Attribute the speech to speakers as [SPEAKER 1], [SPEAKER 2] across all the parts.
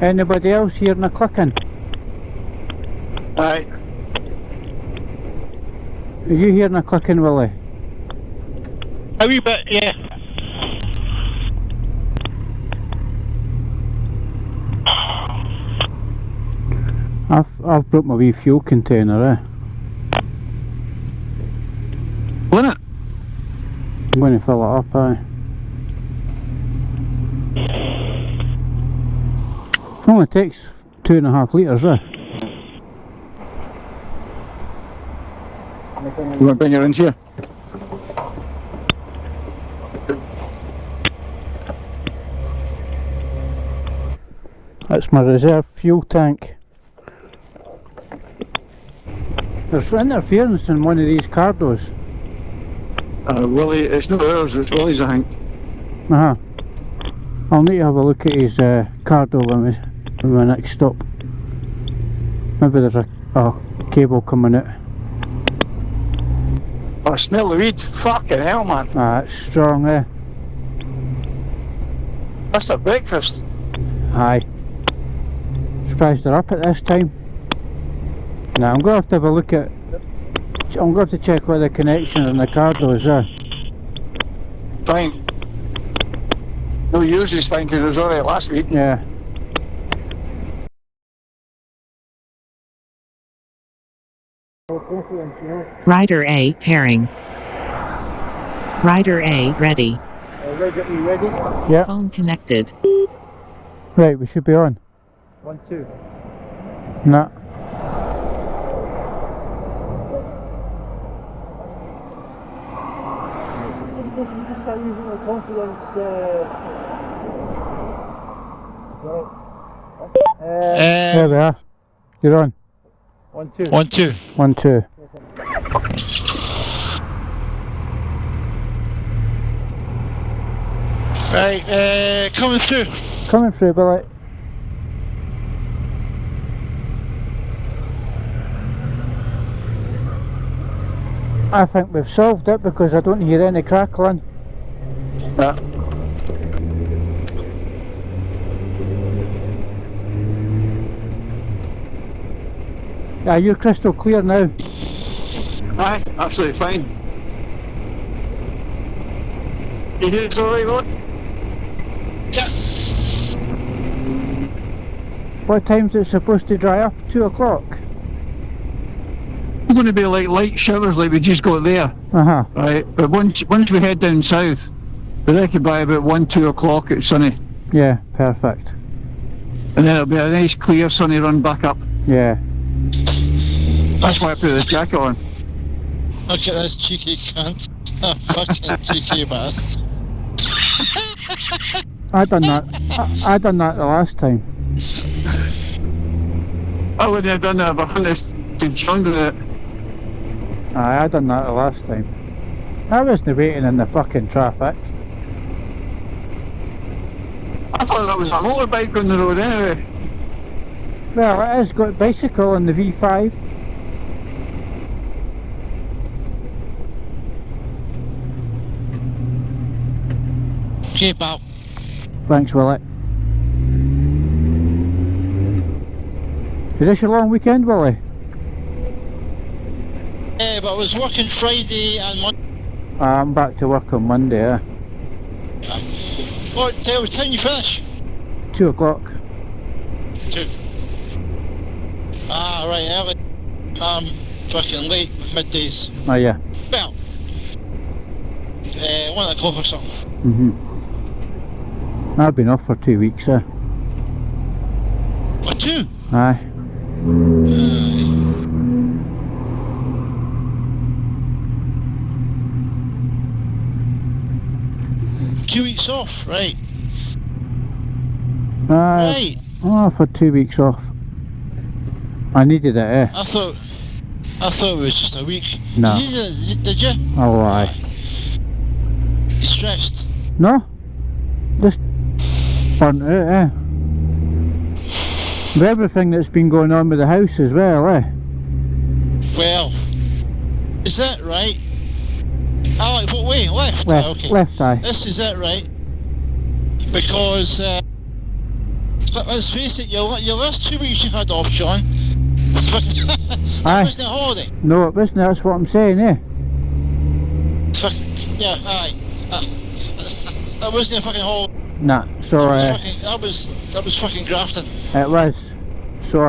[SPEAKER 1] Anybody else hearing the clicking?
[SPEAKER 2] Aye.
[SPEAKER 1] Are you hearing the clicking, Willie?
[SPEAKER 2] A wee bit, yeah.
[SPEAKER 1] I've brought my wee fuel container,
[SPEAKER 2] Will it?
[SPEAKER 1] I'm going to fill it up, Only takes 2.5 litres,
[SPEAKER 2] You want to bring her in here?
[SPEAKER 1] That's my reserve fuel tank. There's interference in one of these cardos.
[SPEAKER 2] Willie, it's not ours, it's Willie's, I think.
[SPEAKER 1] I'll need to have a look at his cardo when my next stop. Maybe there's a cable coming out.
[SPEAKER 2] I smell the weed. Fucking hell, man.
[SPEAKER 1] It's strong,
[SPEAKER 2] That's a breakfast.
[SPEAKER 1] Aye. Surprised they're up at this time. Now I'm going to have to have a look at... I'm going to have to check all the connections in the cardos,
[SPEAKER 2] Fine. No, yours is fine because it was alright last week.
[SPEAKER 1] Yeah.
[SPEAKER 3] Rider A pairing. Rider A ready.
[SPEAKER 2] Ready?
[SPEAKER 1] Yeah.
[SPEAKER 3] Phone connected.
[SPEAKER 1] Right, we should be on.
[SPEAKER 2] 1, 2.
[SPEAKER 1] Nah. There we are. You're on.
[SPEAKER 2] 1, 2.
[SPEAKER 4] 1, 2.
[SPEAKER 1] 1, 2.
[SPEAKER 4] Right, coming through.
[SPEAKER 1] Coming through, Billy. I think we've solved it because I don't hear any crackling.
[SPEAKER 2] Yeah.
[SPEAKER 1] Yeah, you're crystal clear now.
[SPEAKER 2] Aye, absolutely fine. You hear it's alright, Willie?
[SPEAKER 4] Yeah.
[SPEAKER 1] What time's it supposed to dry up? 2 o'clock?
[SPEAKER 2] It's going to be like light showers like we just got there. Right, but once we head down south, we reckon by about 1, 2 o'clock it's sunny.
[SPEAKER 1] Yeah, perfect.
[SPEAKER 2] And then it'll be a nice clear sunny run back up.
[SPEAKER 1] Yeah.
[SPEAKER 2] That's why I put this jacket on.
[SPEAKER 4] Look at this cheeky cunt. Fucking cheeky bastard.
[SPEAKER 1] I done that the last time.
[SPEAKER 2] I wouldn't have done that if I hadn't have John did it.
[SPEAKER 1] Aye, I done that the last time. I wasn't waiting in the fucking traffic.
[SPEAKER 2] I thought that was a motorbike on the road anyway.
[SPEAKER 1] Well, it has got bicycle on the V5.
[SPEAKER 4] Okay, pal.
[SPEAKER 1] Thanks, Willie. Is this your long weekend, Willie?
[SPEAKER 4] Yeah, but I was working Friday and Monday.
[SPEAKER 1] I'm back to work on Monday,
[SPEAKER 4] What time you finish?
[SPEAKER 1] 2 o'clock.
[SPEAKER 4] 2. Ah, right, early. Fucking late, middays.
[SPEAKER 1] Oh, yeah.
[SPEAKER 4] Well, 1 o'clock or something.
[SPEAKER 1] I've been off for 2 weeks,
[SPEAKER 4] Or 2?
[SPEAKER 1] Aye.
[SPEAKER 4] 2 weeks off, right?
[SPEAKER 1] Aye.
[SPEAKER 4] Right.
[SPEAKER 1] Oh, for 2 weeks off. I needed it,
[SPEAKER 4] I thought it was just a week.
[SPEAKER 1] No.
[SPEAKER 4] You did you?
[SPEAKER 1] Oh, aye.
[SPEAKER 4] You stressed?
[SPEAKER 1] No? Just burnt out, With everything that's been going on with the house as well,
[SPEAKER 4] Well, is that right? Like what way? Left?
[SPEAKER 1] Left,
[SPEAKER 4] Okay.
[SPEAKER 1] left eye.
[SPEAKER 4] This is it, right? Because But let's face it, your last 2 weeks you had off, Sean. That
[SPEAKER 1] Aye.
[SPEAKER 4] wasn't a holiday.
[SPEAKER 1] No, it wasn't, that's what I'm saying, eh?
[SPEAKER 4] Yeah, aye. That wasn't a fucking holiday.
[SPEAKER 1] Nah, so
[SPEAKER 4] That was fucking grafting.
[SPEAKER 1] it was. So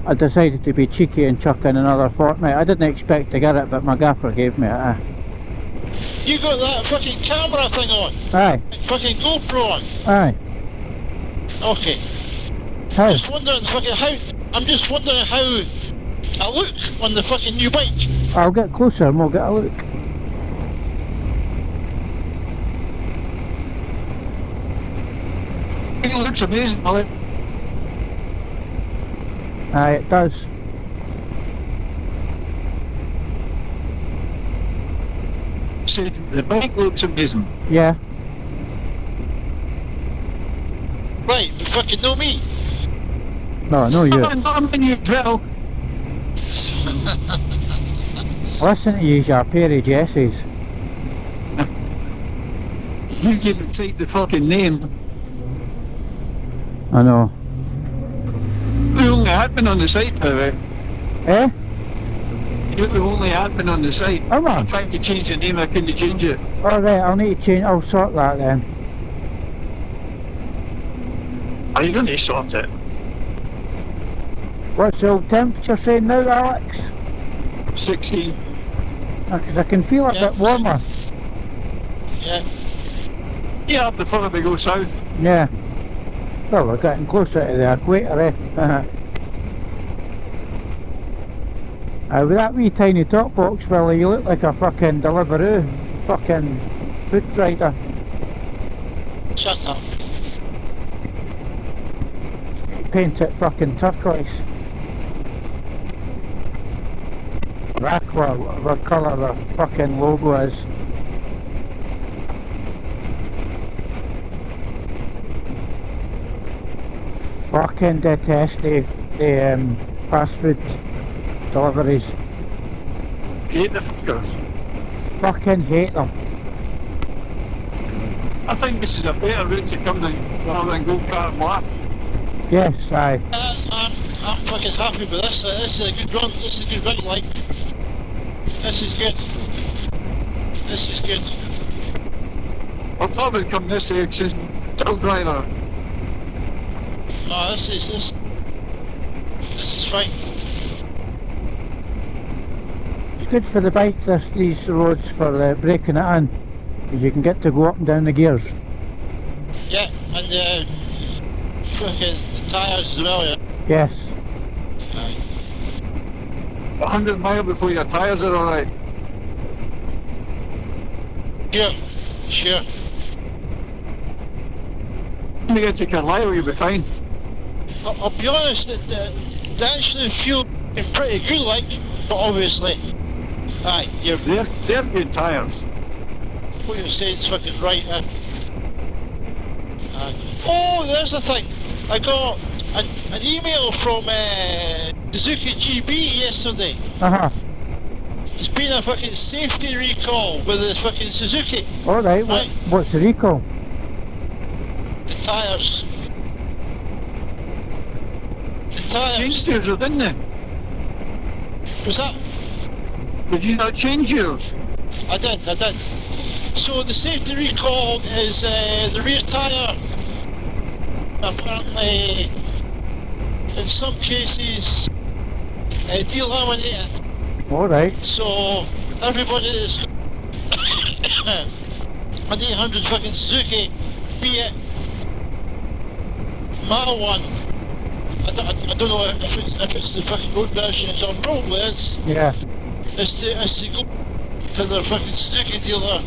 [SPEAKER 1] I decided to be cheeky and chuck in another fortnight. I didn't expect to get it, but my gaffer gave me it.
[SPEAKER 4] You got that fucking camera thing on.
[SPEAKER 1] Aye.
[SPEAKER 4] Fucking GoPro on.
[SPEAKER 1] Aye.
[SPEAKER 4] Okay.
[SPEAKER 1] How?
[SPEAKER 4] Just wondering fucking how. I'm just wondering how I look on the fucking new bike.
[SPEAKER 1] I'll get closer and we'll get a look.
[SPEAKER 2] It looks amazing, Willie.
[SPEAKER 1] Aye, it does.
[SPEAKER 2] Said the bike looks amazing.
[SPEAKER 1] Yeah.
[SPEAKER 4] Right, you fucking know me.
[SPEAKER 1] No, I know you.
[SPEAKER 2] I'm in your drill.
[SPEAKER 1] Listen to you, your pair of Jessies.
[SPEAKER 2] You can decide the fucking name.
[SPEAKER 1] I know.
[SPEAKER 2] The only admin on the site, by the way.
[SPEAKER 1] Eh?
[SPEAKER 2] You're the only admin on the site.
[SPEAKER 1] Come on.
[SPEAKER 2] I'm trying to change the name, I couldn't change it.
[SPEAKER 1] Alright, I'll need to change, I'll sort that then.
[SPEAKER 2] Are you going to sort it?
[SPEAKER 1] What's the old temperature saying now, Alex?
[SPEAKER 2] 16.
[SPEAKER 1] Because I can feel it a
[SPEAKER 4] Yeah.
[SPEAKER 1] bit warmer.
[SPEAKER 4] Yeah.
[SPEAKER 2] Yeah, the further we go south.
[SPEAKER 1] Yeah. Well, we're getting closer to the equator, eh? With that wee tiny top box, Willie, you look like a fucking Deliveroo. Fucking food rider.
[SPEAKER 4] Shut up.
[SPEAKER 1] Paint it fucking turquoise. Rack whatever colour the fucking logo is. Fucking detest the fast food deliveries.
[SPEAKER 2] Hate the fuckers.
[SPEAKER 1] Fucking hate them.
[SPEAKER 2] I think this is a better route to come than rather than go car and laugh.
[SPEAKER 1] Yes, aye.
[SPEAKER 4] I'm fucking happy with this. This is a good run. This is a good run, like. This is good. This is good.
[SPEAKER 2] I thought we'd come this section. Still driver.
[SPEAKER 4] No, this is fine.
[SPEAKER 1] It's good for the bike, these roads, for breaking it in. Because you can get to go up and down the gears.
[SPEAKER 4] Yeah, and fucking the tyres as well, yeah.
[SPEAKER 1] Yes.
[SPEAKER 4] Aye.
[SPEAKER 2] 100 mile before your tyres are alright.
[SPEAKER 4] Sure.
[SPEAKER 2] When you get to Carlisle, you'll be fine.
[SPEAKER 4] I'll be honest, they actually feel pretty good, like, but obviously, aye,
[SPEAKER 2] They're good tyres.
[SPEAKER 4] what you're saying is fucking right, Oh, there's the thing. I got an email from Suzuki GB yesterday.
[SPEAKER 1] Uh-huh.
[SPEAKER 4] There's been a fucking safety recall with the fucking Suzuki.
[SPEAKER 1] Alright,
[SPEAKER 4] Right.
[SPEAKER 1] what's the recall?
[SPEAKER 4] The tyres. The tyres.
[SPEAKER 2] Changed yours, didn't they?
[SPEAKER 4] Was that?
[SPEAKER 2] Did you not change yours?
[SPEAKER 4] I did. So the safety recall is the rear tyre. Apparently, in some cases, delaminated.
[SPEAKER 1] Alright.
[SPEAKER 4] So everybody that's an 800 fucking Suzuki, be it my one, I don't know if it's the fucking old version, so it probably is.
[SPEAKER 1] Yeah.
[SPEAKER 4] Is to go to their fucking Suzuki dealer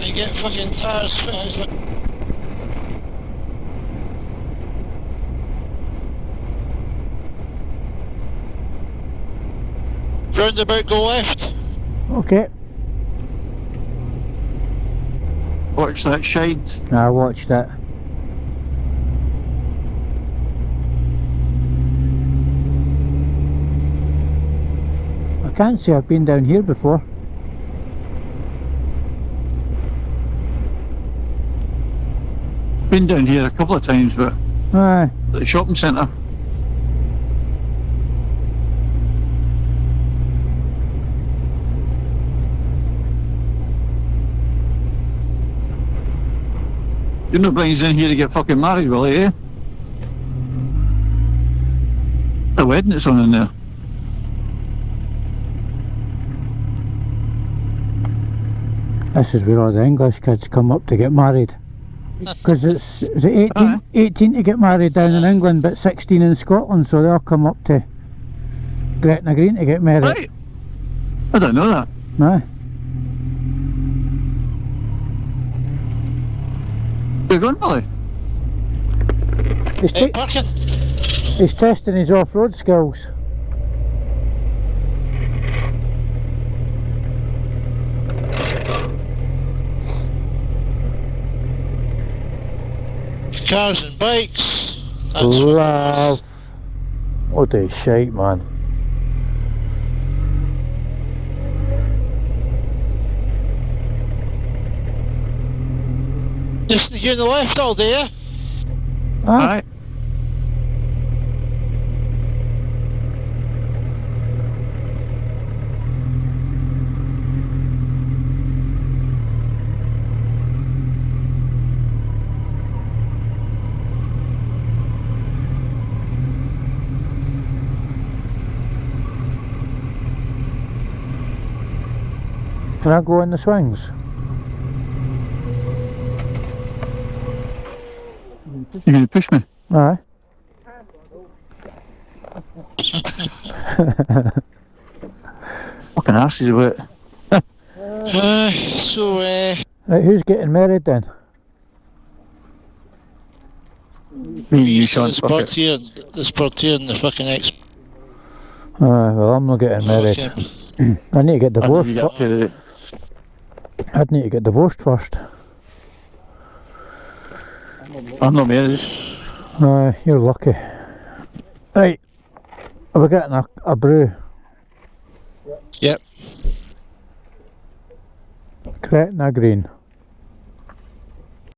[SPEAKER 4] and get fucking tyres fitted. Roundabout, go left.
[SPEAKER 1] Okay.
[SPEAKER 2] Watch that shine.
[SPEAKER 1] I watched it. I can't say I've been down here before.
[SPEAKER 2] Been down here a couple of times, but
[SPEAKER 1] Aye.
[SPEAKER 2] at the shopping centre. You're not bringing us in here to get fucking married, Willie, eh? The wedding that's on in there.
[SPEAKER 1] This is where all the English kids come up to get married. Because it's 18 to get married down in England, but 16 in Scotland, so they all come up to Gretna Green to get married.
[SPEAKER 2] Right. I don't know that.
[SPEAKER 1] Aye.
[SPEAKER 2] You're going, Willie?
[SPEAKER 1] He's testing his off-road skills.
[SPEAKER 4] Cars and bikes. That's
[SPEAKER 1] Love. What a shite, man.
[SPEAKER 4] just you on the left all day, eh?
[SPEAKER 1] Aye.
[SPEAKER 2] Aye.
[SPEAKER 1] Can I go in the swings?
[SPEAKER 2] You're going to push me?
[SPEAKER 1] Aye.
[SPEAKER 2] Fucking arse is about.
[SPEAKER 4] So,
[SPEAKER 1] Right, who's getting married then?
[SPEAKER 2] Me and you, Sean.
[SPEAKER 4] the
[SPEAKER 2] Fuck it.
[SPEAKER 4] Sportier and the fucking ex.
[SPEAKER 1] Aye, well, I'm not getting married. I need to get divorced. I'd need to get divorced first.
[SPEAKER 2] I'm not married.
[SPEAKER 1] Aye, you're lucky. Right, are we getting a brew?
[SPEAKER 4] Yep.
[SPEAKER 1] Gretna Green.